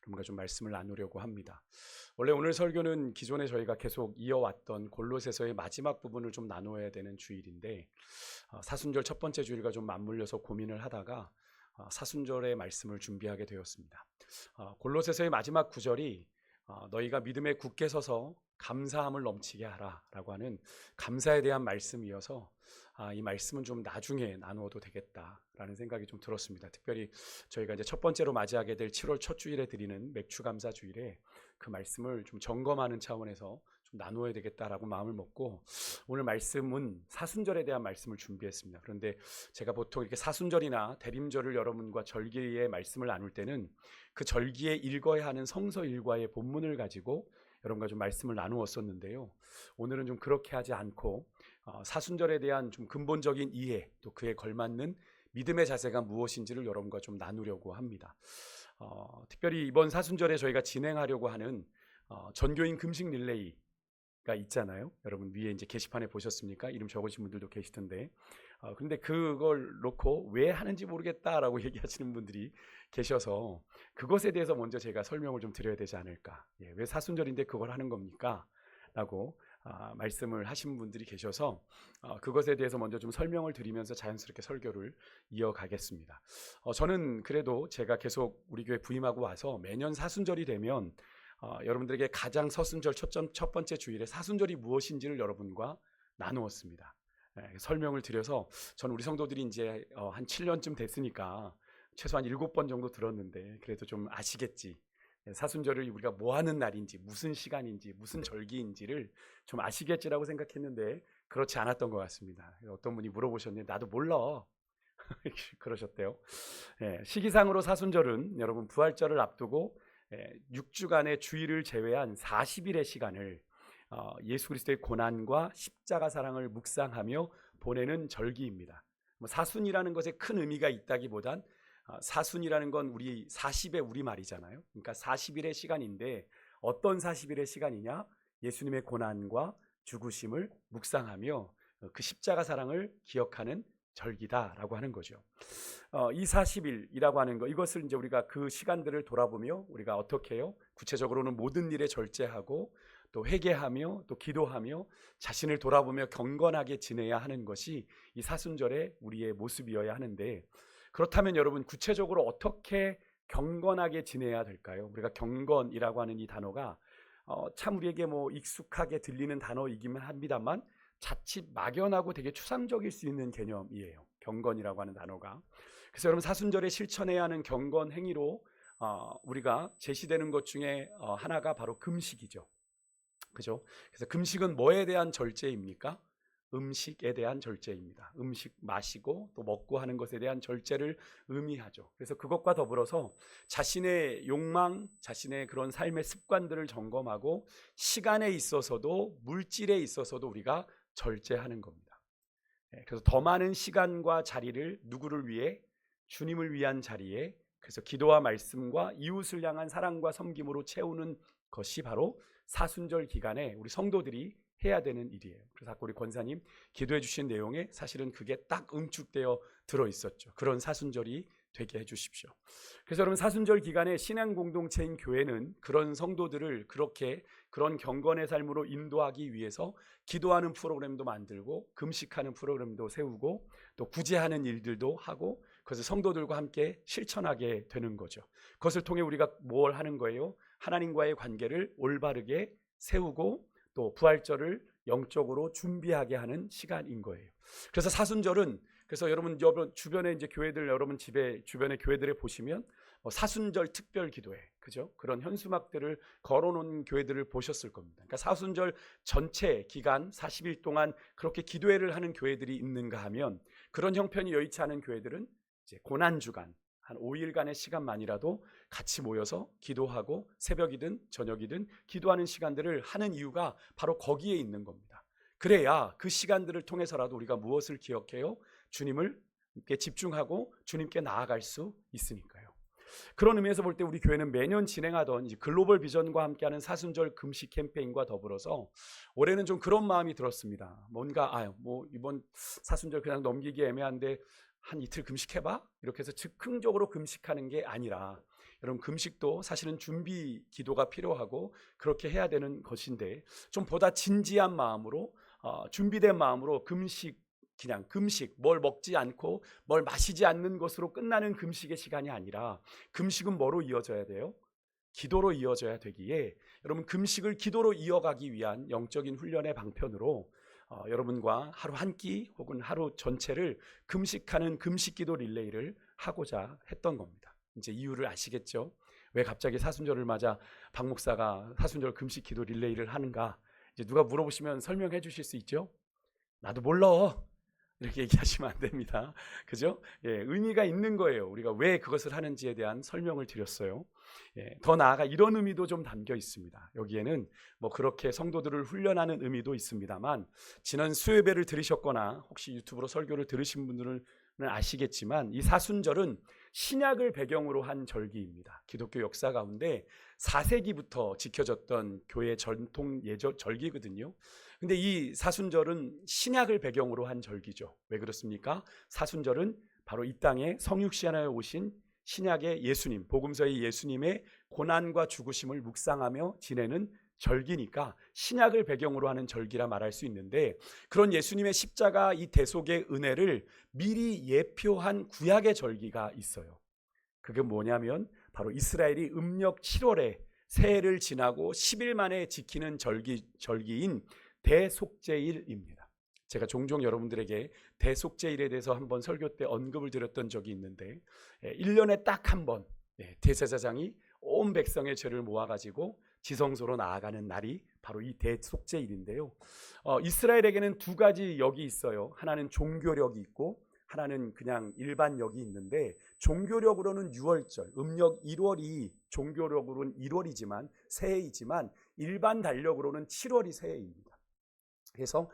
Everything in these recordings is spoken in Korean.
여러분과 좀 말씀을 나누려고 합니다. 원래 오늘 설교는 기존에 저희가 계속 이어왔던 골로새서의 마지막 부분을 좀 나누어야 되는 주일인데 사순절 첫 번째 주일과 좀 맞물려서 고민을 하다가 사순절의 말씀을 준비하게 되었습니다. 골로새서의 마지막 구절이 너희가 믿음에 굳게 서서 감사함을 넘치게 하라 라고 하는 감사에 대한 말씀이어서 이 말씀은 좀 나중에 나누어도 되겠다라는 생각이 좀 들었습니다. 특별히 저희가 이제 첫 번째로 맞이하게 될 7월 첫 주일에 드리는 맥주감사 주일에 그 말씀을 좀 점검하는 차원에서 좀 나누어야 되겠다라고 마음을 먹고 오늘 말씀은 사순절에 대한 말씀을 준비했습니다. 그런데 제가 보통 이렇게 사순절이나 대림절을 여러분과 절기의 말씀을 나눌 때는 그 절기에 읽어야 하는 성서 일과의 본문을 가지고 여러분과 좀 말씀을 나누었었는데요. 오늘은 좀 그렇게 하지 않고 사순절에 대한 좀 근본적인 이해, 또 그에 걸맞는 믿음의 자세가 무엇인지를 여러분과 좀 나누려고 합니다. 특별히 이번 사순절에 저희가 진행하려고 하는 전교인 금식 릴레이가 있잖아요. 여러분 위에 이제 게시판에 보셨습니까? 이름 적으신 분들도 계시던데. 그런데 그걸 놓고 왜 하는지 모르겠다라고 얘기하시는 분들이 계셔서 그것에 대해서 먼저 제가 설명을 좀 드려야 되지 않을까. 왜 사순절인데 그걸 하는 겁니까? 라고 말씀을 하신 분들이 계셔서 그것에 대해서 먼저 좀 설명을 드리면서 자연스럽게 설교를 이어가겠습니다. 저는 그래도 제가 계속 우리 교회 부임하고 와서 매년 사순절이 되면 여러분들에게 가장 서순절 첫 번째 주일에 사순절이 무엇인지를 여러분과 나누었습니다. 설명을 드려서 저는 우리 성도들이 이제 한 7년쯤 됐으니까 최소한 7번 정도 들었는데 그래도 좀 아시겠지. 사순절을 우리가 뭐 하는 날인지, 무슨 시간인지, 무슨 절기인지를 좀 아시겠지라고 생각했는데 그렇지 않았던 것 같습니다. 어떤 분이 물어보셨는데 나도 몰라. 그러셨대요. 시기상으로 사순절은 여러분 부활절을 앞두고 6주간의 주일을 제외한 40일의 시간을 예수 그리스도의 고난과 십자가 사랑을 묵상하며 보내는 절기입니다. 사순이라는 것에 큰 의미가 있다기보단 사순이라는 건 우리 40의 우리말이잖아요. 그러니까 40일의 시간인데 어떤 40일의 시간이냐? 예수님의 고난과 죽으심을 묵상하며 그 십자가 사랑을 기억하는 절기다라고 하는 거죠. 이 40일이라고 하는 거, 이것을 이제 우리가 그 시간들을 돌아보며 우리가 어떻게 해요? 구체적으로는 모든 일에 절제하고 또 회개하며 또 기도하며 자신을 돌아보며 경건하게 지내야 하는 것이 이 사순절의 우리의 모습이어야 하는데, 그렇다면 여러분 구체적으로 어떻게 경건하게 지내야 될까요? 우리가 경건이라고 하는 이 단어가 참 우리에게 뭐 익숙하게 들리는 단어이기만 합니다만 자칫 막연하고 되게 추상적일 수 있는 개념이에요. 경건이라고 하는 단어가. 그래서 여러분 사순절에 실천해야 하는 경건 행위로 우리가 제시되는 것 중에 하나가 바로 금식이죠. 그죠? 그래서 금식은 뭐에 대한 절제입니까? 음식에 대한 절제입니다. 음식 마시고 또 먹고 하는 것에 대한 절제를 의미하죠. 그래서 그것과 더불어서 자신의 욕망, 자신의 그런 삶의 습관들을 점검하고 시간에 있어서도 물질에 있어서도 우리가 절제하는 겁니다. 그래서 더 많은 시간과 자리를 누구를 위해? 주님을 위한 자리에, 그래서 기도와 말씀과 이웃을 향한 사랑과 섬김으로 채우는 것이 바로 사순절 기간에 우리 성도들이 해야 되는 일이에요. 그래서 아까 우리 권사님 기도해 주신 내용에 사실은 그게 딱 응축되어 들어있었죠. 그런 사순절이 되게 해주십시오. 그래서 여러분 사순절 기간에 신앙 공동체인 교회는 그런 성도들을 그렇게 그런 경건의 삶으로 인도하기 위해서 기도하는 프로그램도 만들고 금식하는 프로그램도 세우고 또 구제하는 일들도 하고 그것을 성도들과 함께 실천하게 되는 거죠. 그것을 통해 우리가 뭘 하는 거예요? 하나님과의 관계를 올바르게 세우고 또 부활절을 영적으로 준비하게 하는 시간인 거예요. 그래서 사순절은, 그래서 여러분 주변에 이제 교회들, 여러분 집에 주변의 교회들에 보시면 사순절 특별 기도회, 그죠? 그런 현수막들을 걸어놓은 교회들을 보셨을 겁니다. 그러니까 사순절 전체 기간 40일 동안 그렇게 기도회를 하는 교회들이 있는가 하면 그런 형편이 여의치 않은 교회들은 이제 고난 주간 한 5일간의 시간만이라도 같이 모여서 기도하고 새벽이든 저녁이든 기도하는 시간들을 하는 이유가 바로 거기에 있는 겁니다. 그래야 그 시간들을 통해서라도 우리가 무엇을 기억해요? 주님을 이렇게 집중하고 주님께 나아갈 수 있으니까요. 그런 의미에서 볼 때 우리 교회는 매년 진행하던 이제 글로벌 비전과 함께하는 사순절 금식 캠페인과 더불어서 올해는 좀 그런 마음이 들었습니다. 뭔가 뭐 이번 사순절 그냥 넘기기 애매한데 한 이틀 금식해봐? 이렇게 해서 즉흥적으로 금식하는 게 아니라 여러분 금식도 사실은 준비 기도가 필요하고 그렇게 해야 되는 것인데 좀 보다 진지한 마음으로 준비된 마음으로 그냥 금식, 뭘 먹지 않고 뭘 마시지 않는 것으로 끝나는 금식의 시간이 아니라 금식은 뭐로 이어져야 돼요? 기도로 이어져야 되기에 여러분 금식을 기도로 이어가기 위한 영적인 훈련의 방편으로 여러분과 하루 한 끼 혹은 하루 전체를 금식하는 금식기도 릴레이를 하고자 했던 겁니다. 이제 이유를 아시겠죠? 왜 갑자기 사순절을 맞아 박 목사가 사순절 금식기도 릴레이를 하는가? 이제 누가 물어보시면 설명해 주실 수 있죠? 나도 몰라. 이렇게 얘기하시면 안 됩니다. 그죠? 의미가 있는 거예요. 우리가 왜 그것을 하는지에 대한 설명을 드렸어요. 더 나아가 이런 의미도 좀 담겨 있습니다. 여기에는 뭐 그렇게 성도들을 훈련하는 의미도 있습니다만 지난 수요예배를 들으셨거나 혹시 유튜브로 설교를 들으신 분들은 아시겠지만 이 사순절은 신약을 배경으로 한 절기입니다. 기독교 역사 가운데 4세기부터 지켜졌던 교회 전통 절기거든요. 근데 이 사순절은 신약을 배경으로 한 절기죠. 왜 그렇습니까? 사순절은 바로 이 땅에 성육신하에 오신 신약의 예수님, 복음서의 예수님의 고난과 죽으심을 묵상하며 지내는 절기니까 신약을 배경으로 하는 절기라 말할 수 있는데 그런 예수님의 십자가 이 대속의 은혜를 미리 예표한 구약의 절기가 있어요. 그게 뭐냐면 바로 이스라엘이 음력 7월에 새해를 지나고 10일 만에 지키는 절기인 대속죄일입니다. 제가 종종 여러분들에게 대속죄일에 대해서 한번 설교 때 언급을 드렸던 적이 있는데 1년에 딱 한 번 대제사장이 온 백성의 죄를 모아가지고 지성소로 나아가는 날이 바로 이 대속죄일인데요. 이스라엘에게는 두 가지 역이 있어요. 하나는 종교력이 있고 하나는 그냥 일반력이 있는데 종교력으로는 6월절, 음력 1월이 종교력으로는 1월이지만 새해이지만 일반 달력으로는 7월이 새해입니다. 그래서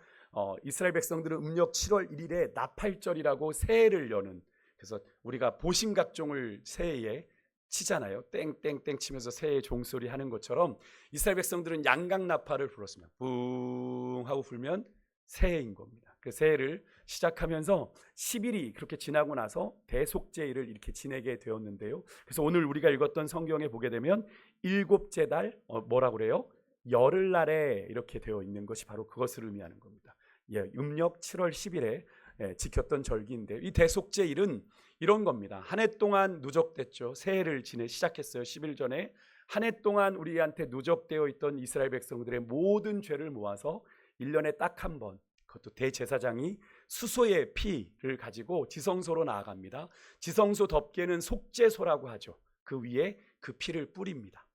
이스라엘 백성들은 음력 7월 1일에 나팔절이라고 새해를 여는, 그래서 우리가 보신각종을 새해에 치잖아요. 땡땡땡 치면서 새해 종소리 하는 것처럼 이스라엘 백성들은 양강나팔을 불었습니다. 뿡 하고 불면 새해인 겁니다. 그 새해를 시작하면서 10일이 그렇게 지나고 나서 대속죄일을 이렇게 지내게 되었는데요. 그래서 오늘 우리가 읽었던 성경에 보게 되면 일곱째 달 뭐라고 그래요? 열흘날에 이렇게 되어 있는 것이 바로 그것을 의미하는 겁니다. 음력 7월 10일에 지켰던 절기인데 이 대속죄일은 이런 겁니다. 한 해 동안 누적됐죠. 새해를 시작했어요. 10일 전에 한 해 동안 우리한테 누적되어 있던 이스라엘 백성들의 모든 죄를 모아서 1년에 딱 한 번, 그것도 대제사장이 수소의 피를 가지고 지성소로 나아갑니다. 지성소 덮개는 속죄소라고 하죠. 그 위에 그 피를 뿌립니다.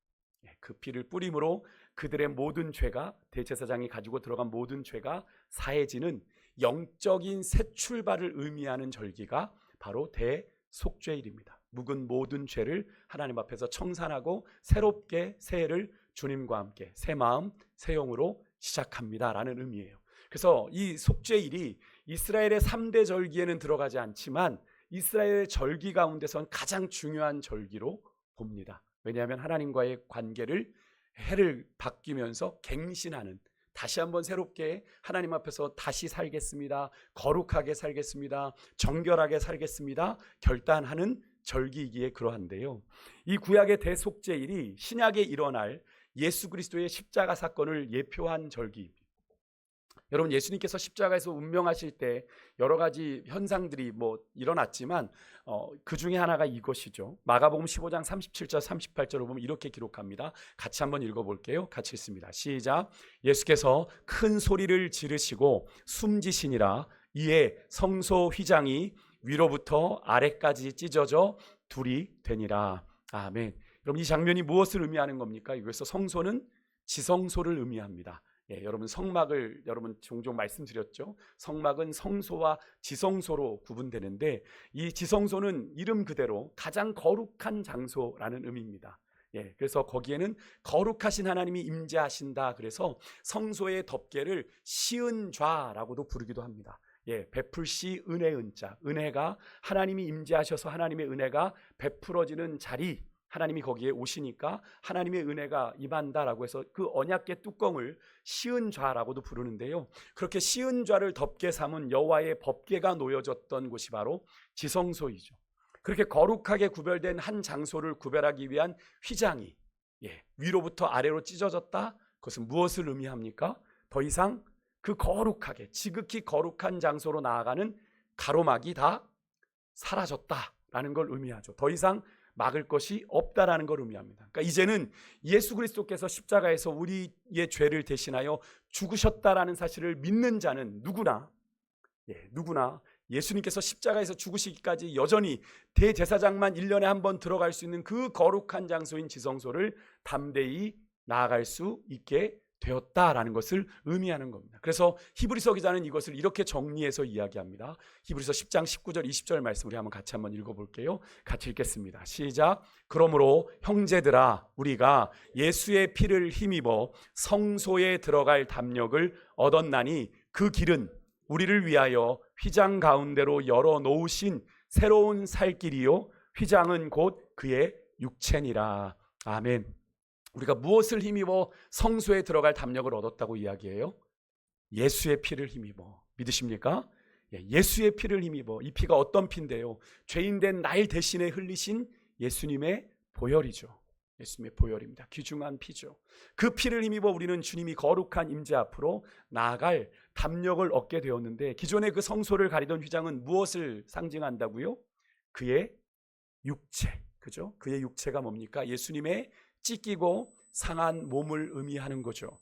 그 피를 뿌림으로 그들의 모든 죄가, 대제사장이 가지고 들어간 모든 죄가 사해지는 영적인 새 출발을 의미하는 절기가 바로 대속죄일입니다. 묵은 모든 죄를 하나님 앞에서 청산하고 새롭게 새해를 주님과 함께 새 마음 새 영으로 시작합니다라는 의미예요. 그래서 이 속죄일이 이스라엘의 3대 절기에는 들어가지 않지만 이스라엘의 절기 가운데선 가장 중요한 절기로 봅니다. 왜냐하면 하나님과의 관계를 해를 바뀌면서 갱신하는, 다시 한번 새롭게 하나님 앞에서 다시 살겠습니다, 거룩하게 살겠습니다, 정결하게 살겠습니다 결단하는 절기이기에 그러한데요. 이 구약의 대속죄일이 신약에 일어날 예수 그리스도의 십자가 사건을 예표한 절기입니다. 여러분, 예수님께서 십자가에서 운명하실 때 여러 가지 현상들이 일어났지만 그 중에 하나가 이것이죠. 마가복음 15장 37절 38절을 보면 이렇게 기록합니다. 같이 한번 읽어볼게요. 같이 읽습니다. 시작. 예수께서 큰 소리를 지르시고 숨지시니라. 이에 성소 휘장이 위로부터 아래까지 찢어져 둘이 되니라. 아멘. 그럼 이 장면이 무엇을 의미하는 겁니까? 여기서 성소는 지성소를 의미합니다. 여러분, 성막을 여러분 종종 말씀드렸죠. 성막은 성소와 지성소로 구분되는데 이 지성소는 이름 그대로 가장 거룩한 장소라는 의미입니다. 그래서 거기에는 거룩하신 하나님이 임재하신다. 그래서 성소의 덮개를 시은좌라고도 부르기도 합니다. 베풀시 은혜 은자, 은혜가 하나님이 임재하셔서 하나님의 은혜가 베풀어지는 자리, 하나님이 거기에 오시니까 하나님의 은혜가 임한다라고 해서 그 언약궤 뚜껑을 시은좌라고도 부르는데요. 그렇게 시은좌를 덮개 삼은 여호와의 법궤가 놓여졌던 곳이 바로 지성소이죠. 그렇게 거룩하게 구별된 한 장소를 구별하기 위한 휘장이 위로부터 아래로 찢어졌다. 그것은 무엇을 의미합니까? 더 이상 그 거룩하게 지극히 거룩한 장소로 나아가는 가로막이 다 사라졌다라는 걸 의미하죠. 더 이상 막을 것이 없다라는 걸 의미합니다. 그러니까 이제는 예수 그리스도께서 십자가에서 우리의 죄를 대신하여 죽으셨다라는 사실을 믿는 자는 누구나 예수님께서 십자가에서 죽으시기까지 여전히 대제사장만 1년에 한 번 들어갈 수 있는 그 거룩한 장소인 지성소를 담대히 나아갈 수 있게 되었다라는 것을 의미하는 겁니다. 그래서 히브리서 기자는 이것을 이렇게 정리해서 이야기합니다. 히브리서 10장 19절 20절 말씀 우리 같이 한번 읽어볼게요. 같이 읽겠습니다. 시작. 그러므로 형제들아 우리가 예수의 피를 힘입어 성소에 들어갈 담력을 얻었나니 그 길은 우리를 위하여 휘장 가운데로 열어놓으신 새로운 살 길이요 휘장은 곧 그의 육체니라. 아멘. 우리가 무엇을 힘입어 성소에 들어갈 담력을 얻었다고 이야기해요? 예수의 피를 힘입어. 믿으십니까? 예수의 피를 힘입어. 이 피가 어떤 피인데요? 죄인된 날 대신에 흘리신 예수님의 보혈이죠. 예수님의 보혈입니다. 귀중한 피죠. 그 피를 힘입어 우리는 주님이 거룩한 임재 앞으로 나아갈 담력을 얻게 되었는데, 기존의 그 성소를 가리던 휘장은 무엇을 상징한다고요? 그의 육체. 그죠? 그의 육체가 뭡니까? 예수님의 찢기고 상한 몸을 의미하는 거죠.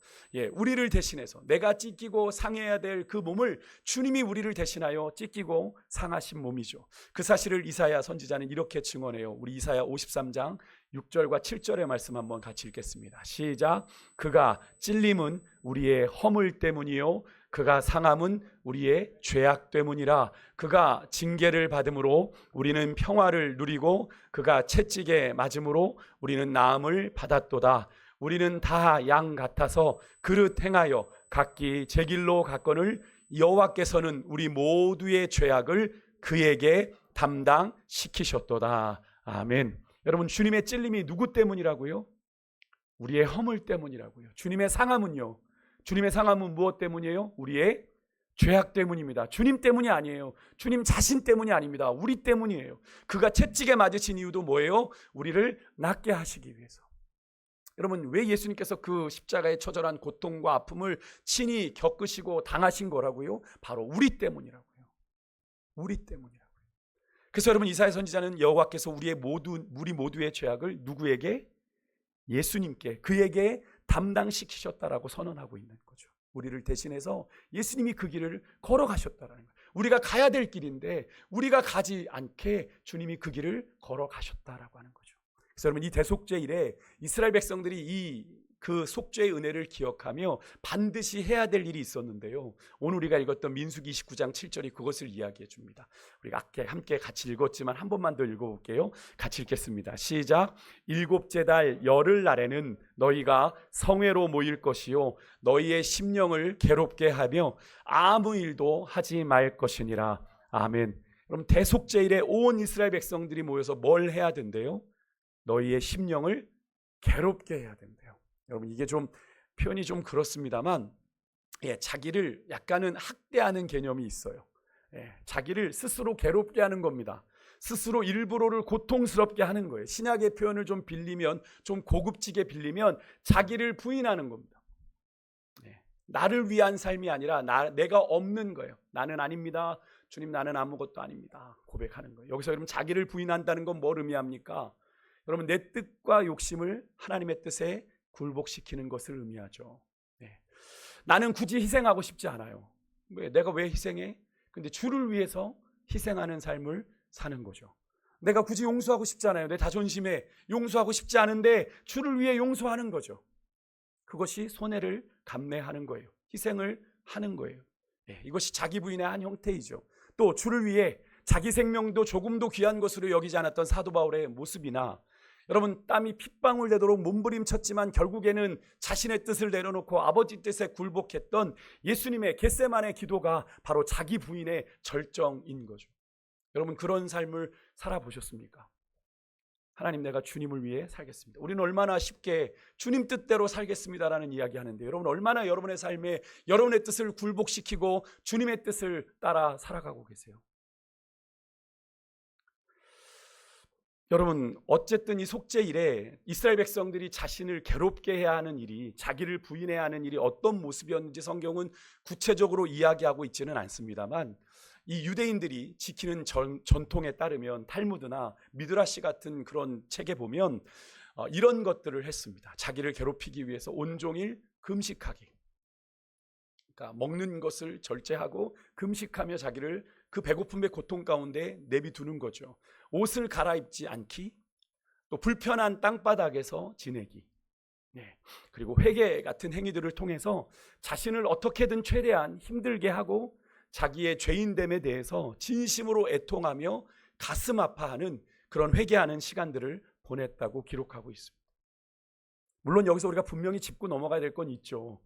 우리를 대신해서 내가 찢기고 상해야 될 그 몸을 주님이 우리를 대신하여 찢기고 상하신 몸이죠. 그 사실을 이사야 선지자는 이렇게 증언해요. 우리 이사야 53장 6절과 7절의 말씀 한번 같이 읽겠습니다. 시작. 그가 찔림은 우리의 허물 때문이요 그가 상함은 우리의 죄악 때문이라. 그가 징계를 받음으로 우리는 평화를 누리고 그가 채찍에 맞음으로 우리는 나음을 받았도다. 우리는 다 양 같아서 그릇 행하여 각기 제 길로 갔거늘 여호와께서는 우리 모두의 죄악을 그에게 담당시키셨도다. 아멘. 여러분, 주님의 찔림이 누구 때문이라고요? 우리의 허물 때문이라고요. 주님의 상함은요, 주님의 상함은 무엇 때문이에요? 우리의 죄악 때문입니다. 주님 때문이 아니에요. 주님 자신 때문이 아닙니다. 우리 때문이에요. 그가 채찍에 맞으신 이유도 뭐예요? 우리를 낫게 하시기 위해서. 여러분, 왜 예수님께서 그 십자가의 처절한 고통과 아픔을 친히 겪으시고 당하신 거라고요? 바로 우리 때문이라고요. 우리 때문이라고요. 그래서 여러분, 이사야 선지자는 여호와께서 우리 모두의 죄악을 누구에게? 예수님께, 그에게 담당시키셨다라고 선언하고 있는 거죠. 우리를 대신해서 예수님이 그 길을 걸어가셨다라는 거예요. 우리가 가야 될 길인데 우리가 가지 않게 주님이 그 길을 걸어가셨다라고 하는 거죠. 그래서 여러분, 이 대속죄일에 이스라엘 백성들이 그 속죄의 은혜를 기억하며 반드시 해야 될 일이 있었는데요, 오늘 우리가 읽었던 민수기 29장 7절이 그것을 이야기해 줍니다. 우리가 함께 같이 읽었지만 한 번만 더 읽어볼게요. 같이 읽겠습니다. 시작. 일곱째 달 열흘 날에는 너희가 성회로 모일 것이요 너희의 심령을 괴롭게 하며 아무 일도 하지 말 것이니라. 아멘. 그럼 대속죄일에 온 이스라엘 백성들이 모여서 뭘 해야 된대요? 너희의 심령을 괴롭게 해야 된대요. 여러분, 이게 좀 표현이 좀 그렇습니다만, 자기를 약간은 학대하는 개념이 있어요. 자기를 스스로 괴롭게 하는 겁니다. 스스로 일부러를 고통스럽게 하는 거예요. 신약의 표현을 좀 빌리면, 좀 고급지게 빌리면 자기를 부인하는 겁니다. 나를 위한 삶이 아니라 내가 없는 거예요. 나는 아닙니다. 주님, 나는 아무것도 아닙니다. 고백하는 거예요. 여기서 여러분, 자기를 부인한다는 건 뭘 의미합니까? 여러분, 내 뜻과 욕심을 하나님의 뜻에 굴복시키는 것을 의미하죠. 나는 굳이 희생하고 싶지 않아요. 내가 왜 희생해? 근데 주를 위해서 희생하는 삶을 사는 거죠. 내가 굳이 용서하고 싶지 않아요. 내 자존심에 용서하고 싶지 않은데 주를 위해 용서하는 거죠. 그것이 손해를 감내하는 거예요. 희생을 하는 거예요. 이것이 자기 부인의 한 형태이죠. 또 주를 위해 자기 생명도 조금도 귀한 것으로 여기지 않았던 사도 바울의 모습이나, 여러분, 땀이 핏방울 되도록 몸부림쳤지만 결국에는 자신의 뜻을 내려놓고 아버지 뜻에 굴복했던 예수님의 겟세마네 기도가 바로 자기 부인의 절정인 거죠. 여러분, 그런 삶을 살아보셨습니까? 하나님, 내가 주님을 위해 살겠습니다. 우리는 얼마나 쉽게 주님 뜻대로 살겠습니다라는 이야기 하는데, 여러분, 얼마나 여러분의 삶에 여러분의 뜻을 여러분, 어쨌든 이 속죄일에 이스라엘 백성들이 자신을 괴롭게 해야 하는 일이, 자기를 부인해야 하는 일이 어떤 모습이었는지 성경은 구체적으로 이야기하고 있지는 않습니다만, 이 유대인들이 지키는 전통에 따르면 탈무드나 미드라시 같은 그런 책에 보면 이런 것들을 했습니다. 자기를 괴롭히기 위해서 온종일 금식하기, 그러니까 먹는 것을 절제하고 금식하며 자기를 그 배고픔의 고통 가운데 내비두는 거죠. 옷을 갈아입지 않기, 또 불편한 땅바닥에서 지내기, 그리고 회개 같은 행위들을 통해서 자신을 어떻게든 최대한 힘들게 하고 자기의 죄인됨에 대해서 진심으로 애통하며 가슴 아파하는 그런 회개하는 시간들을 보냈다고 기록하고 있습니다. 물론 여기서 우리가 분명히 짚고 넘어가야 될 건 있죠.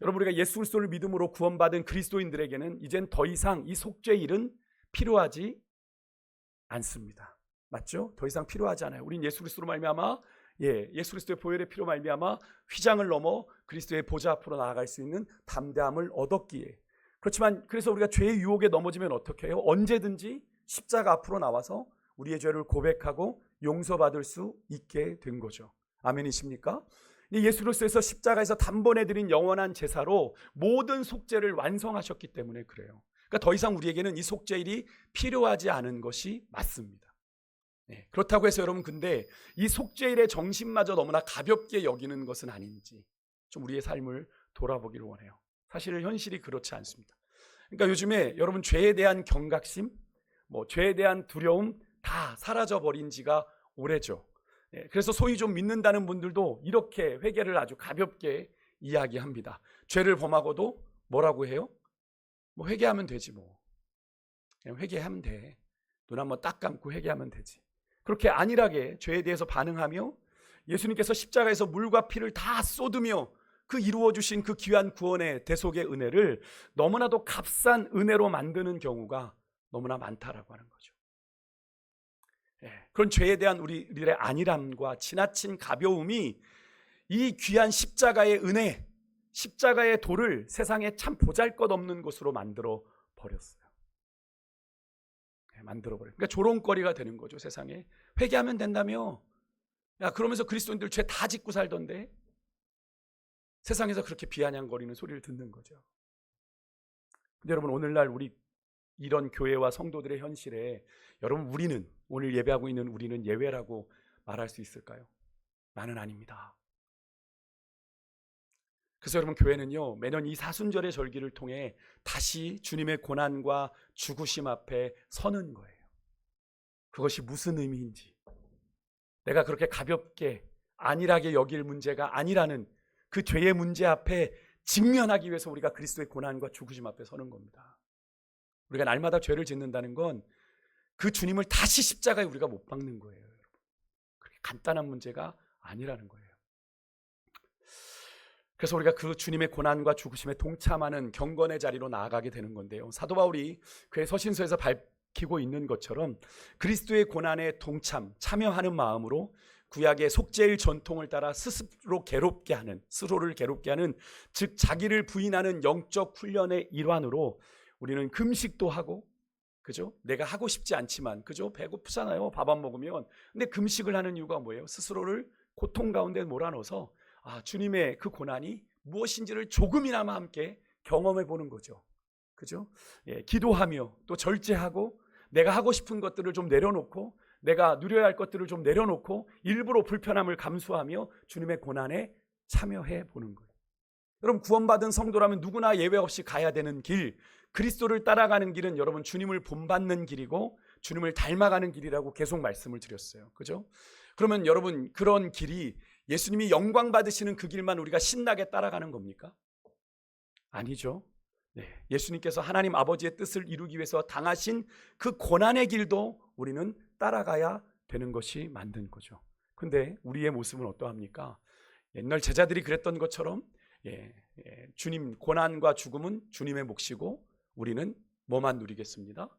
여러분, 우리가 예수 그리스도를 믿음으로 구원받은 그리스도인들에게는 이젠 더 이상 이 속죄일은 필요하지 않습니다. 맞죠? 더 이상 필요하지 않아요. 우린 예수 그리스도로 말미암아 예수 그리스도의 보혈의 피로 말미암아 휘장을 넘어 그리스도의 보좌 앞으로 나아갈 수 있는 담대함을 얻었기에. 그렇지만 그래서 우리가 죄의 유혹에 넘어지면 어떻게 해요? 언제든지 십자가 앞으로 나와서 우리의 죄를 고백하고 용서받을 수 있게 된 거죠. 아멘이십니까? 예수 그리스도에서 십자가에서 단번에 드린 영원한 제사로 모든 속죄를 완성하셨기 때문에 그래요. 그러니까 더 이상 우리에게는 이 속죄일이 필요하지 않은 것이 맞습니다. 그렇다고 해서 여러분, 근데 이 속죄일의 정신마저 너무나 가볍게 여기는 것은 아닌지 좀 우리의 삶을 돌아보기를 원해요. 사실 현실이 그렇지 않습니다. 그러니까 요즘에 여러분, 죄에 대한 경각심, 죄에 대한 두려움 다 사라져버린 지가 오래죠. 그래서 소위 좀 믿는다는 분들도 이렇게 회개를 아주 가볍게 이야기합니다. 죄를 범하고도 뭐라고 해요? 회개하면 되지 그냥 회개하면 돼. 눈 한번 딱 감고 회개하면 되지. 그렇게 안일하게 죄에 대해서 반응하며 예수님께서 십자가에서 물과 피를 다 쏟으며 그 이루어주신 그 귀한 구원의 대속의 은혜를 너무나도 값싼 은혜로 만드는 경우가 너무나 많다라고 하는 거죠. 그런 죄에 대한 우리들의 안일함과 지나친 가벼움이 이 귀한 십자가의 은혜, 십자가의 도를 세상에 참 보잘것없는 것으로 만들어 버렸어요. 그러니까 조롱거리가 되는 거죠, 세상에. 회개하면 된다며. 그러면서 그리스도인들 죄 다 짓고 살던데 세상에서 그렇게 비아냥거리는 소리를 듣는 거죠. 근데 여러분, 오늘날 우리 이런 교회와 성도들의 현실에 여러분, 우리는, 오늘 예배하고 있는 우리는 예외라고 말할 수 있을까요? 나는 아닙니다. 그래서 여러분, 교회는요, 매년 이 사순절의 절기를 통해 다시 주님의 고난과 죽으심 앞에 서는 거예요. 그것이 무슨 의미인지, 내가 그렇게 가볍게 안일하게 여길 문제가 아니라는 그 죄의 문제 앞에 직면하기 위해서 우리가 그리스도의 고난과 죽으심 앞에 서는 겁니다. 우리가 날마다 죄를 짓는다는 건 그 주님을 다시 십자가에 우리가 못 박는 거예요. 여러분, 그렇게 간단한 문제가 아니라는 거예요. 그래서 우리가 그 주님의 고난과 죽으심에 동참하는 경건의 자리로 나아가게 되는 건데요, 사도 바울이 그의 서신서에서 밝히고 있는 것처럼 그리스도의 고난에 동참, 참여하는 마음으로 구약의 속죄일 전통을 따라 스스로를 괴롭게 하는, 즉 자기를 부인하는 영적 훈련의 일환으로 우리는 금식도 하고, 그죠? 내가 하고 싶지 않지만, 그죠? 배고프잖아요, 밥 안 먹으면. 근데 금식을 하는 이유가 뭐예요? 스스로를 고통 가운데 몰아넣어서 주님의 그 고난이 무엇인지를 조금이나마 함께 경험해 보는 거죠. 그죠? 기도하며 또 절제하고 내가 하고 싶은 것들을 좀 내려놓고, 내가 누려야 할 것들을 좀 내려놓고 일부러 불편함을 감수하며 주님의 고난에 참여해 보는 거예요. 여러분, 구원받은 성도라면 누구나 예외 없이 가야 되는 길, 그리스도를 따라가는 길은 여러분 주님을 본받는 길이고 주님을 닮아가는 길이라고 계속 말씀을 드렸어요. 그죠? 그러면 여러분, 그런 길이 예수님이 영광 받으시는 그 길만 우리가 신나게 따라가는 겁니까? 아니죠. 예수님께서 하나님 아버지의 뜻을 이루기 위해서 당하신 그 고난의 길도 우리는 따라가야 되는 것이 맞는 거죠. 근데 우리의 모습은 어떠합니까? 옛날 제자들이 그랬던 것처럼 주님 고난과 죽음은 주님의 몫이고 우리는 뭐만 누리겠습니다?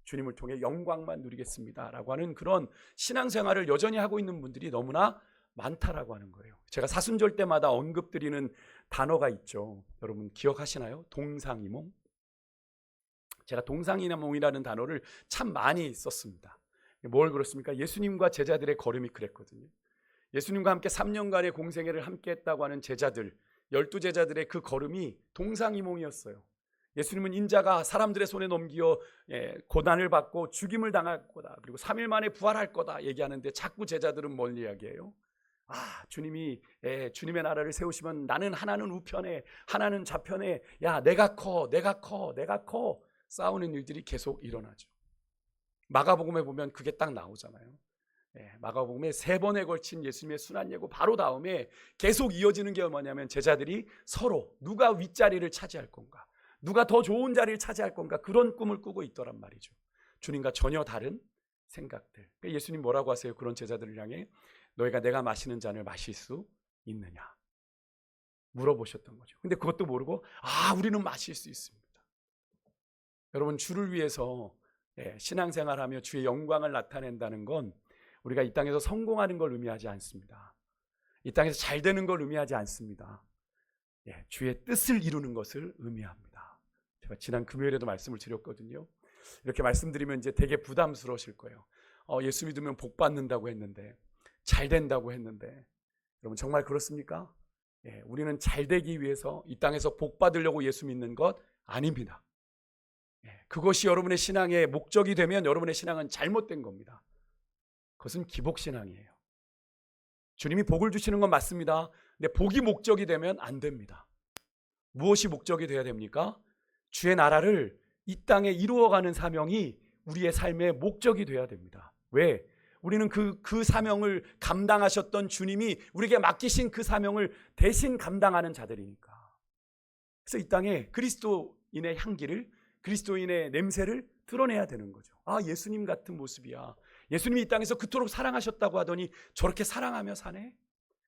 주님을 통해 영광만 누리겠습니다 라고 하는 그런 신앙생활을 여전히 하고 있는 분들이 너무나 많다라고 하는 거예요. 제가 사순절 때마다 언급드리는 단어가 있죠. 여러분 기억하시나요? 동상이몽. 제가 동상이몽이라는 단어를 참 많이 썼습니다. 뭘 그렇습니까? 예수님과 제자들의 걸음이 그랬거든요. 예수님과 함께 3년간의 공생애를 함께 했다고 하는 제자들, 12제자들의 그 걸음이 동상이몽이었어요. 예수님은 인자가 사람들의 손에 넘겨 고난을 받고 죽임을 당할 거다, 그리고 3일 만에 부활할 거다 얘기하는데 자꾸 제자들은 뭘 이야기해요? 주님이 주님의 나라를 세우시면 나는 하나는 우편에 하나는 좌편에, 야 내가 커 싸우는 일들이 계속 일어나죠. 마가복음에 보면 그게 딱 나오잖아요. 마가복음에 3번에 걸친 예수님의 순환 예고 바로 다음에 계속 이어지는 게 뭐냐면 제자들이 서로 누가 윗자리를 차지할 건가, 누가 더 좋은 자리를 차지할 건가, 그런 꿈을 꾸고 있더란 말이죠. 주님과 전혀 다른 생각들. 예수님 뭐라고 하세요? 그런 제자들을 향해 너희가 내가 마시는 잔을 마실 수 있느냐 물어보셨던 거죠. 근데 그것도 모르고 우리는 마실 수 있습니다. 여러분, 주를 위해서 신앙생활하며 주의 영광을 나타낸다는 건 우리가 이 땅에서 성공하는 걸 의미하지 않습니다. 이 땅에서 잘 되는 걸 의미하지 않습니다. 주의 뜻을 이루는 것을 의미합니다. 제가 지난 금요일에도 말씀을 드렸거든요. 이렇게 말씀드리면 이제 되게 부담스러우실 거예요. 예수 믿으면 복 받는다고 했는데, 잘 된다고 했는데, 여러분 정말 그렇습니까? 우리는 잘 되기 위해서 이 땅에서 복 받으려고 예수 믿는 것 아닙니다. 그것이 여러분의 신앙의 목적이 되면 여러분의 신앙은 잘못된 겁니다. 그것은 기복신앙이에요. 주님이 복을 주시는 건 맞습니다. 근데 복이 목적이 되면 안 됩니다. 무엇이 목적이 되어야 됩니까? 주의 나라를 이 땅에 이루어가는 사명이 우리의 삶의 목적이 되어야 됩니다. 왜? 우리는 그 사명을 감당하셨던 주님이 우리에게 맡기신 그 사명을 대신 감당하는 자들이니까. 그래서 이 땅에 그리스도인의 향기를, 그리스도인의 냄새를 드러내야 되는 거죠. 예수님 같은 모습이야. 예수님이 이 땅에서 그토록 사랑하셨다고 하더니 저렇게 사랑하며 사네?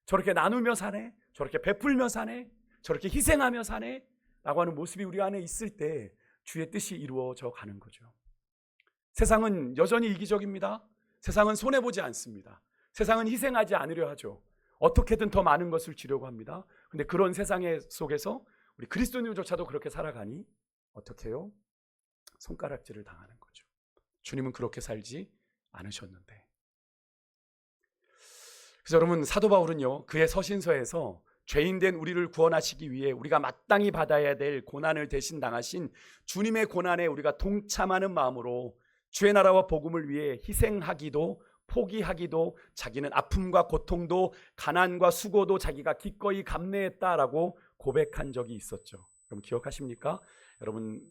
저렇게 나누며 사네? 저렇게 베풀며 사네? 저렇게 희생하며 사네? 라고 하는 모습이 우리 안에 있을 때 주의 뜻이 이루어져 가는 거죠. 세상은 여전히 이기적입니다. 세상은 손해보지 않습니다. 세상은 희생하지 않으려 하죠. 어떻게든 더 많은 것을 주려고 합니다. 근데 그런 세상의 속에서 우리 그리스도인조차도 그렇게 살아가니 어떻게 해요? 손가락질을 당하는 거죠. 주님은 그렇게 살지 않으셨는데. 그래서 여러분, 사도 바울은요, 그의 서신서에서 죄인된 우리를 구원하시기 위해 우리가 마땅히 받아야 될 고난을 대신 당하신 주님의 고난에 우리가 동참하는 마음으로 주의 나라와 복음을 위해 희생하기도 포기하기도, 자기는 아픔과 고통도 가난과 수고도 자기가 기꺼이 감내했다라고 고백한 적이 있었죠. 여러분 기억하십니까? 여러분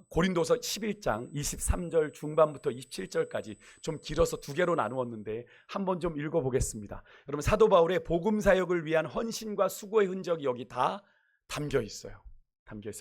고린도서 11장 23절 중반부터 27절까지 좀 길어서 2개로 나누었는데 한번 좀 읽어보겠습니다. 여러분, 사도 바울의 복음 사역을 위한 헌신과 수고의 흔적이 여기 다 담겨 있어요.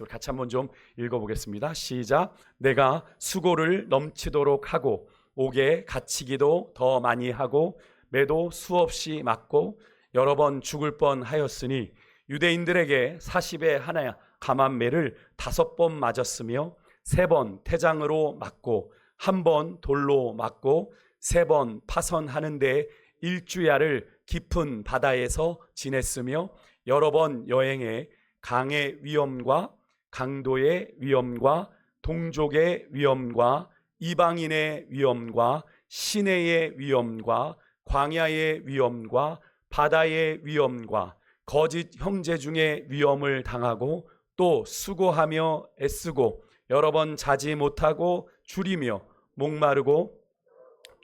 같이 한번 좀 읽어보겠습니다. 시작. 내가 수고를 넘치도록 하고 옥에 갇히기도 더 많이 하고 매도 수없이 맞고 여러 번 죽을 뻔하였으니 유대인들에게 40에 하나 감한매를 5번 맞았으며 3번 태장으로 맞고 1번 돌로 맞고 3번 파선하는데 1주야를 깊은 바다에서 지냈으며 여러 번 여행해 강의 위험과 강도의 위험과 동족의 위험과 이방인의 위험과 시내의 위험과 광야의 위험과 바다의 위험과 거짓 형제 중에 위험을 당하고 또 수고하며 애쓰고 여러 번 자지 못하고 줄이며 목마르고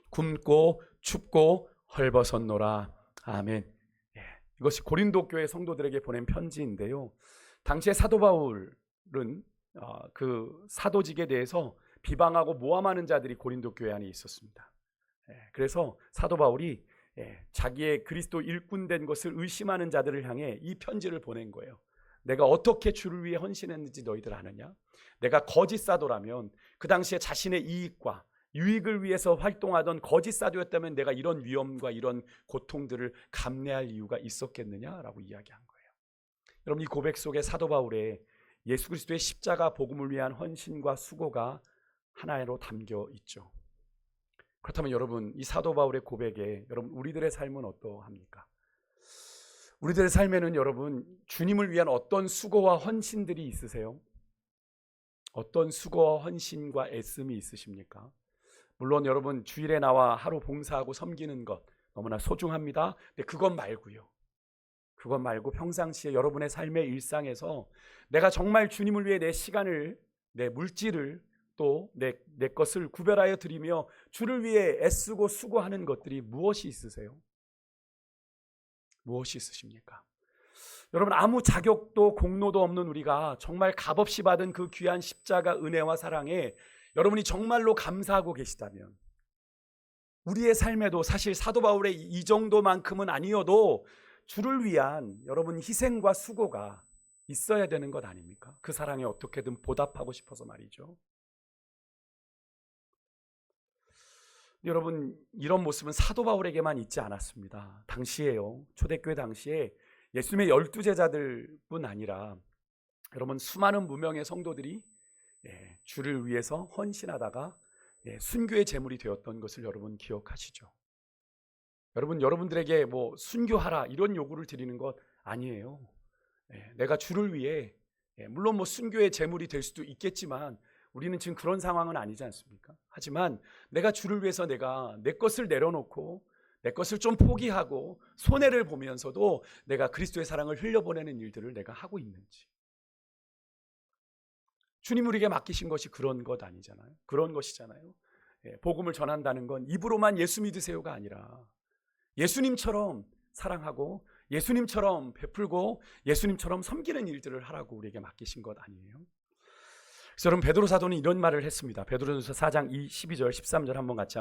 굶고 춥고 헐벗었노라. 아멘. 이것이 고린도 교회 성도들에게 보낸 편지인데요. 당시에 사도 바울은 그 사도직에 대해서 비방하고 모함하는 자들이 고린도 교회 안에 있었습니다. 그래서 사도 바울이 자기의 그리스도 일꾼된 것을 의심하는 자들을 향해 이 편지를 보낸 거예요. 내가 어떻게 주를 위해 헌신했는지 너희들 아느냐? 내가 거짓 사도라면 그 당시에 자신의 이익과 유익을 위해서 활동하던 거짓 사도였다면 내가 이런 위험과 이런 고통들을 감내할 이유가 있었겠느냐라고 이야기한 거예요. 여러분, 이 고백 속에 사도 바울의 예수 그리스도의 십자가 복음을 위한 헌신과 수고가 하나로 담겨 있죠. 그렇다면 여러분, 이 사도 바울의 고백에 여러분 우리들의 삶은 어떠합니까? 우리들의 삶에는 여러분 주님을 위한 어떤 수고와 헌신들이 있으세요? 어떤 수고와 헌신과 애씀이 있으십니까? 물론 여러분 주일에 나와 하루 봉사하고 섬기는 것 너무나 소중합니다. 근데 그것 말고 평상시에 여러분의 삶의 일상에서 내가 정말 주님을 위해 내 시간을, 내 물질을, 또 내 것을 구별하여 드리며 주를 위해 애쓰고 수고하는 것들이 무엇이 있으세요? 무엇이 있으십니까? 여러분, 아무 자격도 공로도 없는 우리가 정말 값없이 받은 그 귀한 십자가 은혜와 사랑에 여러분이 정말로 감사하고 계시다면, 우리의 삶에도 사실 사도 바울의 이 정도만큼은 아니어도 주를 위한 여러분 희생과 수고가 있어야 되는 것 아닙니까? 그 사랑에 어떻게든 보답하고 싶어서 말이죠. 여러분, 이런 모습은 사도 바울에게만 있지 않았습니다. 당시에요, 초대교회 당시에 예수님의 12제자들뿐 아니라 여러분 수많은 무명의 성도들이 주를 위해서 헌신하다가 순교의 제물이 되었던 것을 여러분 기억하시죠? 여러분들에게 뭐 순교하라 이런 요구를 드리는 것 아니에요. 내가 주를 위해, 물론 뭐 순교의 제물이 될 수도 있겠지만 우리는 지금 그런 상황은 아니지 않습니까? 하지만 내가 주를 위해서 내가 내 것을 내려놓고 내 것을 좀 포기하고 손해를 보면서도 내가 그리스도의 사랑을 흘려보내는 일들을 내가 하고 있는지. 주님 우리에게 맡기신 것이 그런 것 아니잖아요. 그런 것이잖아요. 복음을 전한다는 건 입으로만 예수 믿으세요가 아니라 예수님처럼 사랑하고 예수님처럼 베풀고 예수님처럼 섬기는 일들을 하라고 우리에게 맡기신 것 아니에요? 그래서 여러분, 베드로 사도는 이런 말을 했습니다. 베드로전서 4장 12절 13절 한번 같이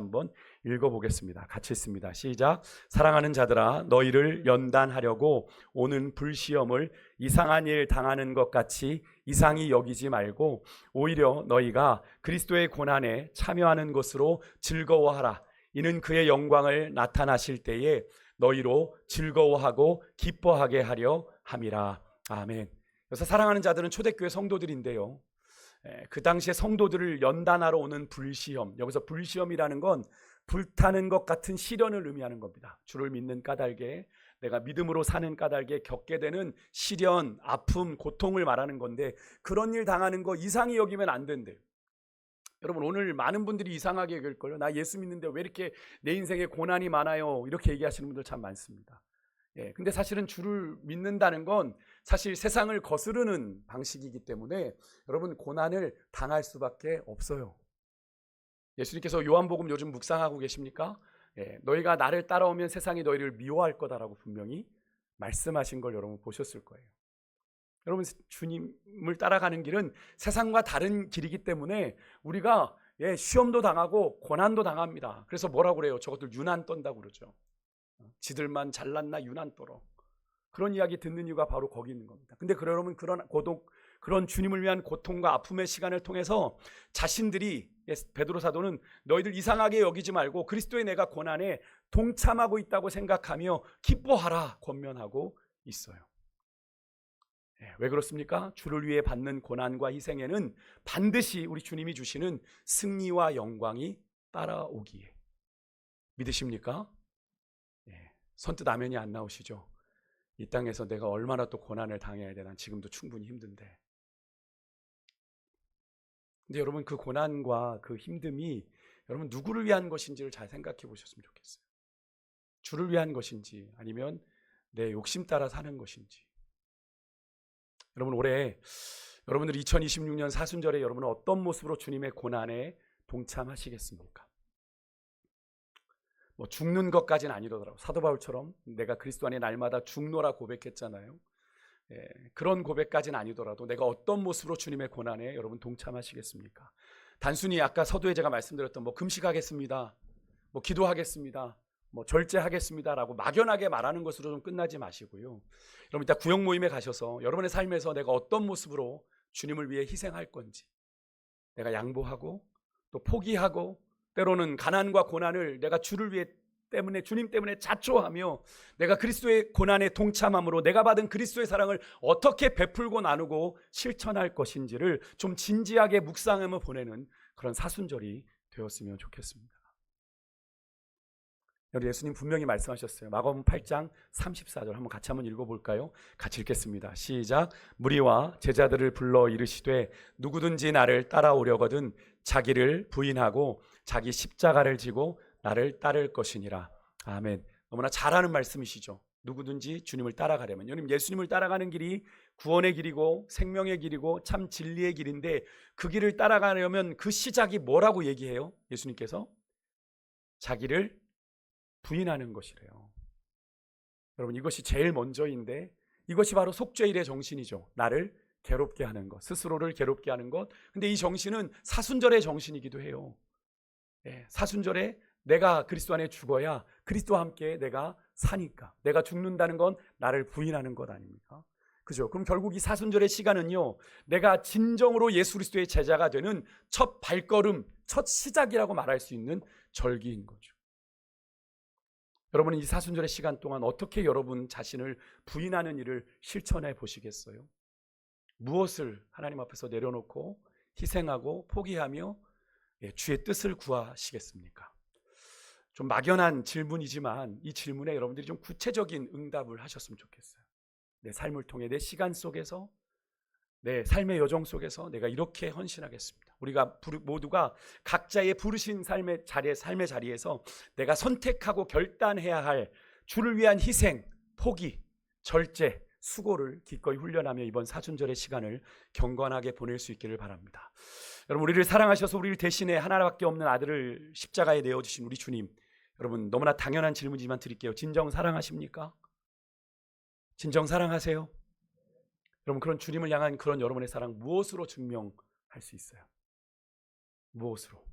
읽어보겠습니다. 같이 읽습니다. 시작. 사랑하는 자들아, 너희를 연단하려고 오는 불시험을 이상한 일 당하는 것 같이 이상히 여기지 말고 오히려 너희가 그리스도의 고난에 참여하는 것으로 즐거워하라. 이는 그의 영광을 나타나실 때에 너희로 즐거워하고 기뻐하게 하려 함이라. 아멘. 그래서 사랑하는 자들은 초대교회 성도들인데요, 그 당시에 성도들을 연단하러 오는 불시험, 여기서 불시험이라는 건 불타는 것 같은 시련을 의미하는 겁니다. 주를 믿는 까닭에, 내가 믿음으로 사는 까닭에 겪게 되는 시련, 아픔, 고통을 말하는 건데, 그런 일 당하는 거 이상히 여기면 안 된대요. 여러분, 오늘 많은 분들이 이상하게 여길걸요. 나 예수 믿는데 왜 이렇게 내 인생에 고난이 많아요, 이렇게 얘기하시는 분들 참 많습니다. 근데 사실은 주를 믿는다는 건 사실 세상을 거스르는 방식이기 때문에 여러분 고난을 당할 수밖에 없어요. 예수님께서 요한복음 요즘 묵상하고 계십니까? 너희가 나를 따라오면 세상이 너희를 미워할 거다라고 분명히 말씀하신 걸 여러분 보셨을 거예요. 여러분, 주님을 따라가는 길은 세상과 다른 길이기 때문에 우리가 시험도 당하고 고난도 당합니다. 그래서 뭐라고 그래요? 저것들 유난 떤다고 그러죠. 지들만 잘났나 유난 떨어. 그런 이야기 듣는 이유가 바로 거기 있는 겁니다. 근데 여러분, 그런 주님을 위한 고통과 아픔의 시간을 통해서 자신들이, 베드로 사도는 너희들 이상하게 여기지 말고 그리스도의 내가 고난에 동참하고 있다고 생각하며 기뻐하라 권면하고 있어요. 왜 그렇습니까? 주를 위해 받는 고난과 희생에는 반드시 우리 주님이 주시는 승리와 영광이 따라오기에. 믿으십니까? 선뜻 아멘이 안 나오시죠? 이 땅에서 내가 얼마나 또 고난을 당해야 돼? 난 지금도 충분히 힘든데. 근데 여러분, 그 고난과 그 힘듦이 여러분 누구를 위한 것인지를 잘 생각해 보셨으면 좋겠어요. 주를 위한 것인지 아니면 내 욕심 따라 사는 것인지. 여러분, 올해 여러분들 2026년 사순절에 여러분은 어떤 모습으로 주님의 고난에 동참하시겠습니까? 뭐 죽는 것까지는 아니더라고요. 사도 바울처럼 내가 그리스도 안에 날마다 죽노라 고백했잖아요. 그런 고백까지는 아니더라도 내가 어떤 모습으로 주님의 고난에 여러분 동참하시겠습니까? 단순히 아까 서두에 제가 말씀드렸던 뭐 금식하겠습니다, 뭐 기도하겠습니다, 뭐 절제하겠습니다라고 막연하게 말하는 것으로 좀 끝나지 마시고요. 여러분, 이따 구역 모임에 가셔서 여러분의 삶에서 내가 어떤 모습으로 주님을 위해 희생할 건지, 내가 양보하고 또 포기하고 때로는 가난과 고난을 내가 주를 위해 때문에, 주님 때문에 자초하며 내가 그리스도의 고난에 동참함으로 내가 받은 그리스도의 사랑을 어떻게 베풀고 나누고 실천할 것인지를 좀 진지하게 묵상하며 보내는 그런 사순절이 되었으면 좋겠습니다. 우리 예수님 분명히 말씀하셨어요. 마가복음 8장 34절 한번 읽어볼까요? 같이 읽겠습니다. 시작. 무리와 제자들을 불러 이르시되 누구든지 나를 따라오려거든 자기를 부인하고 자기 십자가를 지고 나를 따를 것이니라. 아멘. 너무나 잘하는 말씀이시죠. 누구든지 주님을 따라가려면, 여러분, 예수님을 따라가는 길이 구원의 길이고 생명의 길이고 참 진리의 길인데, 그 길을 따라가려면 그 시작이 뭐라고 얘기해요? 예수님께서 자기를 부인하는 것이래요. 여러분, 이것이 제일 먼저인데, 이것이 바로 속죄일의 정신이죠. 나를 괴롭게 하는 것, 스스로를 괴롭게 하는 것. 근데 이 정신은 사순절의 정신이기도 해요. 사순절에 내가 그리스도 안에 죽어야 그리스도와 함께 내가 사니까, 내가 죽는다는 건 나를 부인하는 것 아닙니까? 그죠? 그럼 결국 이 사순절의 시간은요, 내가 진정으로 예수 그리스도의 제자가 되는 첫 발걸음, 첫 시작이라고 말할 수 있는 절기인 거죠. 여러분은 이 사순절의 시간 동안 어떻게 여러분 자신을 부인하는 일을 실천해 보시겠어요? 무엇을 하나님 앞에서 내려놓고 희생하고 포기하며 주의 뜻을 구하시겠습니까? 좀 막연한 질문이지만 이 질문에 여러분들이 좀 구체적인 응답을 하셨으면 좋겠어요. 내 삶을 통해, 내 시간 속에서, 내 삶의 여정 속에서 내가 이렇게 헌신하겠습니다. 우리가 모두가 각자의 부르신 삶의 자리에서 내가 선택하고 결단해야 할 주를 위한 희생, 포기, 절제, 수고를 기꺼이 훈련하며 이번 사순절의 시간을 경건하게 보낼 수 있기를 바랍니다. 여러분, 우리를 사랑하셔서 우리를 대신에 하나밖에 없는 아들을 십자가에 내어주신 우리 주님, 여러분, 너무나 당연한 질문이지만 드릴게요. 진정 사랑하십니까? 진정 사랑하세요? 여러분, 그런 주님을 향한 그런 여러분의 사랑 무엇으로 증명할 수 있어요? 무엇으로?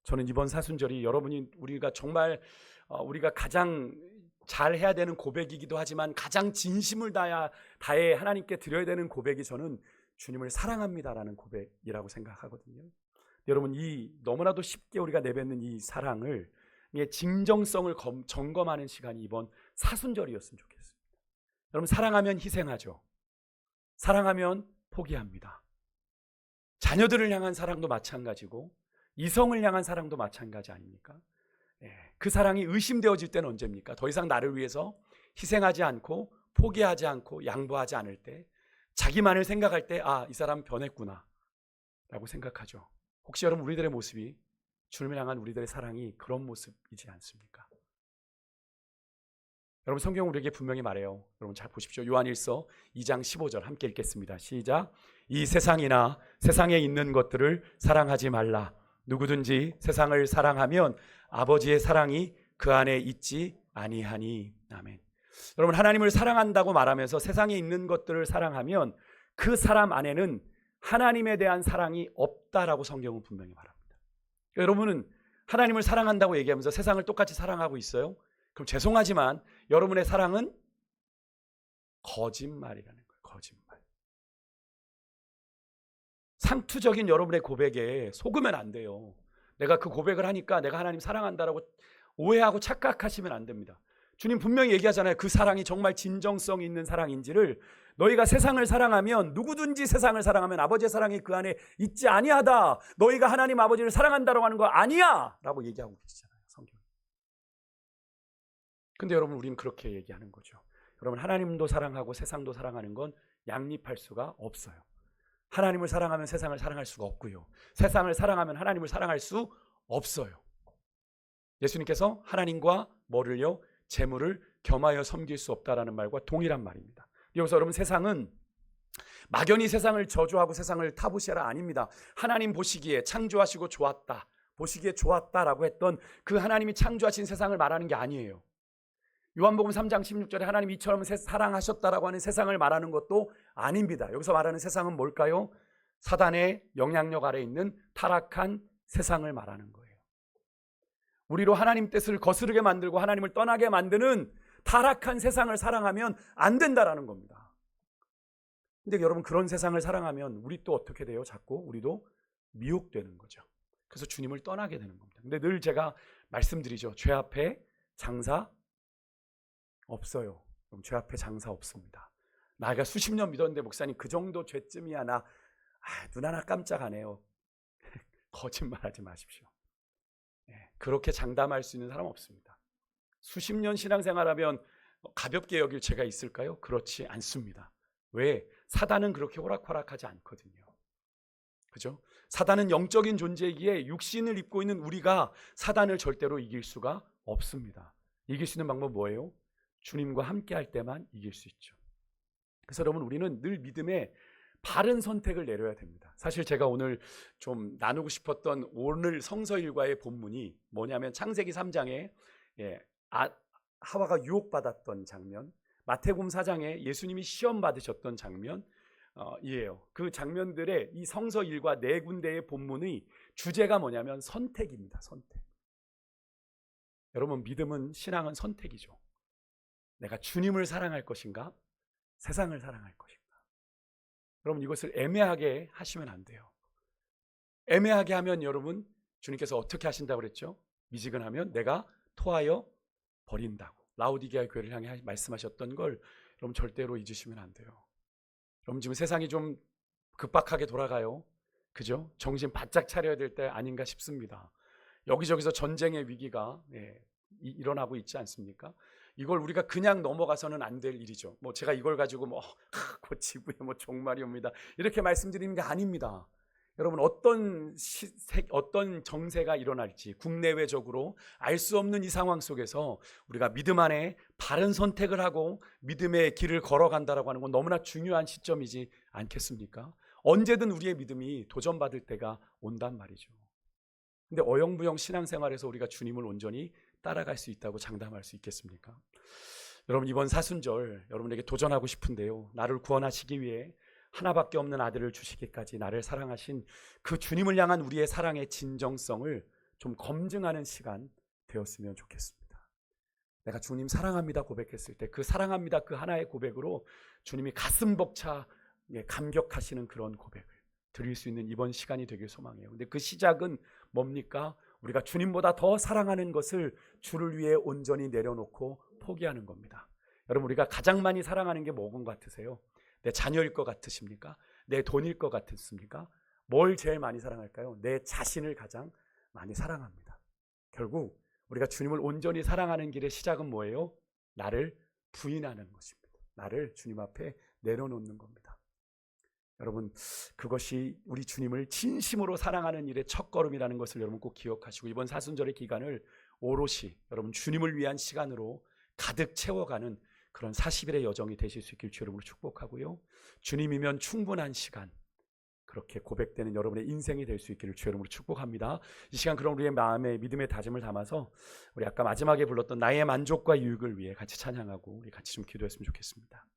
저는 이번 사순절이 여러분이 우리가 정말 우리가 가장 잘 해야 되는 고백이기도 하지만 가장 진심을 다해 하나님께 드려야 되는 고백이, 저는 주님을 사랑합니다라는 고백이라고 생각하거든요. 여러분, 이 너무나도 쉽게 우리가 내뱉는 이 사랑을, 이 진정성을 점검하는 시간이 이번 사순절이었으면 좋겠습니다. 여러분, 사랑하면 희생하죠. 사랑하면 포기합니다. 자녀들을 향한 사랑도 마찬가지고 이성을 향한 사랑도 마찬가지 아닙니까? 그 사랑이 의심되어질 때는 언제입니까? 더 이상 나를 위해서 희생하지 않고 포기하지 않고 양보하지 않을 때, 자기만을 생각할 때, 아, 이 사람 변했구나 라고 생각하죠. 혹시 여러분, 우리들의 모습이, 주님을 향한 우리들의 사랑이 그런 모습이지 않습니까? 여러분, 성경은 우리에게 분명히 말해요. 여러분 잘 보십시오. 요한일서 2장 15절 함께 읽겠습니다. 시작. 이 세상이나 세상에 있는 것들을 사랑하지 말라. 누구든지 세상을 사랑하면 아버지의 사랑이 그 안에 있지 아니하니. 아멘. 여러분, 하나님을 사랑한다고 말하면서 세상에 있는 것들을 사랑하면 그 사람 안에는 하나님에 대한 사랑이 없다라고 성경은 분명히 말합니다. 여러분은 하나님을 사랑한다고 얘기하면서 세상을 똑같이 사랑하고 있어요? 그럼 죄송하지만 여러분의 사랑은 거짓말이라는 거예요. 거짓말. 상투적인 여러분의 고백에 속으면 안 돼요. 내가 그 고백을 하니까 내가 하나님 사랑한다라고 오해하고 착각하시면 안 됩니다. 주님 분명히 얘기하잖아요. 그 사랑이 정말 진정성 있는 사랑인지를. 너희가 세상을 사랑하면, 누구든지 세상을 사랑하면 아버지의 사랑이 그 안에 있지 아니하다. 너희가 하나님 아버지를 사랑한다라고 하는 거 아니야 라고 얘기하고 계시잖아요, 성경. 근데 여러분, 우리는 그렇게 얘기하는 거죠. 여러분, 하나님도 사랑하고 세상도 사랑하는 건 양립할 수가 없어요. 하나님을 사랑하면 세상을 사랑할 수가 없고요, 세상을 사랑하면 하나님을 사랑할 수 없어요. 예수님께서 하나님과 뭐를요? 재물을 겸하여 섬길 수 없다라는 말과 동일한 말입니다. 여기서 여러분, 세상은 막연히 세상을 저주하고 세상을 타부시하라 아닙니다. 하나님 보시기에 창조하시고 좋았다, 보시기에 좋았다라고 했던 그 하나님이 창조하신 세상을 말하는 게 아니에요. 요한복음 3장 16절에 하나님 이처럼 사랑하셨다라고 하는 세상을 말하는 것도 아닙니다. 여기서 말하는 세상은 뭘까요? 사단의 영향력 아래 있는 타락한 세상을 말하는 거예요. 우리로 하나님 뜻을 거스르게 만들고 하나님을 떠나게 만드는 타락한 세상을 사랑하면 안 된다라는 겁니다. 근데 여러분, 그런 세상을 사랑하면 우리 또 어떻게 돼요? 자꾸 우리도 미혹되는 거죠. 그래서 주님을 떠나게 되는 겁니다. 근데 늘 제가 말씀드리죠. 죄 앞에 장사 없어요. 그럼 죄 앞에 장사 없습니다. 나이가 수십 년 믿었는데 목사님 그 정도 죄쯤이야, 눈 하나 깜짝 안 해요. 거짓말하지 마십시오. 그렇게 장담할 수 있는 사람 없습니다. 수십 년 신앙생활하면 가볍게 여길 죄가 있을까요? 그렇지 않습니다. 왜? 사단은 그렇게 호락호락하지 않거든요. 그죠? 사단은 영적인 존재이기에 육신을 입고 있는 우리가 사단을 절대로 이길 수가 없습니다. 이길 수 있는 방법 뭐예요? 주님과 함께 할 때만 이길 수 있죠. 그래서 여러분, 우리는 늘 믿음에 바른 선택을 내려야 됩니다. 사실 제가 오늘 좀 나누고 싶었던 오늘 성서 일과의 본문이 뭐냐면 창세기 3장에 하와가 유혹받았던 장면, 마태복음 4장에 예수님이 시험 받으셨던 장면 이에요. 그 장면들의 이 성서 일과 네 군데의 본문의 주제가 뭐냐면 선택입니다. 선택. 여러분, 믿음은, 신앙은 선택이죠. 내가 주님을 사랑할 것인가, 세상을 사랑할 것인가. 여러분, 이것을 애매하게 하시면 안 돼요. 애매하게 하면 여러분, 주님께서 어떻게 하신다고 그랬죠? 미지근하면 내가 토하여 버린다고 라오디게아 교회를 향해 말씀하셨던 걸 여러분 절대로 잊으시면 안 돼요. 여러분, 지금 세상이 좀 급박하게 돌아가요. 그죠? 정신 바짝 차려야 될 때 아닌가 싶습니다. 여기저기서 전쟁의 위기가 일어나고 있지 않습니까? 이걸 우리가 그냥 넘어가서는 안 될 일이죠. 뭐 제가 이걸 가지고 곧 지구에 종말이 옵니다, 이렇게 말씀드리는 게 아닙니다. 여러분, 어떤 정세가 일어날지 국내외적으로 알 수 없는 이 상황 속에서 우리가 믿음 안에 바른 선택을 하고 믿음의 길을 걸어간다라고 하는 건 너무나 중요한 시점이지 않겠습니까? 언제든 우리의 믿음이 도전받을 때가 온단 말이죠. 근데 어영부영 신앙생활에서 우리가 주님을 온전히 따라갈 수 있다고 장담할 수 있겠습니까? 여러분, 이번 사순절 여러분에게 도전하고 싶은데요, 나를 구원하시기 위해 하나밖에 없는 아들을 주시기까지 나를 사랑하신 그 주님을 향한 우리의 사랑의 진정성을 좀 검증하는 시간 되었으면 좋겠습니다. 내가 주님 사랑합니다 고백했을 때 그 사랑합니다 그 하나의 고백으로 주님이 가슴 벅차 감격하시는 그런 고백을 드릴 수 있는 이번 시간이 되길 소망해요. 근데 그 시작은 뭡니까? 우리가 주님보다 더 사랑하는 것을 주를 위해 온전히 내려놓고 포기하는 겁니다. 여러분, 우리가 가장 많이 사랑하는 게 뭐인 것 같으세요? 내 자녀일 것 같으십니까? 내 돈일 것 같으십니까? 뭘 제일 많이 사랑할까요? 내 자신을 가장 많이 사랑합니다. 결국 우리가 주님을 온전히 사랑하는 길의 시작은 뭐예요? 나를 부인하는 것입니다. 나를 주님 앞에 내려놓는 겁니다. 여러분, 그것이 우리 주님을 진심으로 사랑하는 일의 첫걸음이라는 것을 여러분 꼭 기억하시고, 이번 사순절의 기간을 오롯이 여러분 주님을 위한 시간으로 가득 채워가는 그런 40일의 여정이 되실 수 있길 주 여러분을 축복하고요, 주님이면 충분한 시간, 그렇게 고백되는 여러분의 인생이 될 수 있기를 주 여러분을 축복합니다. 이 시간 그럼 우리의 마음에 믿음의 다짐을 담아서 우리 아까 마지막에 불렀던 나의 만족과 유익을 위해 같이 찬양하고 우리 같이 좀 기도했으면 좋겠습니다.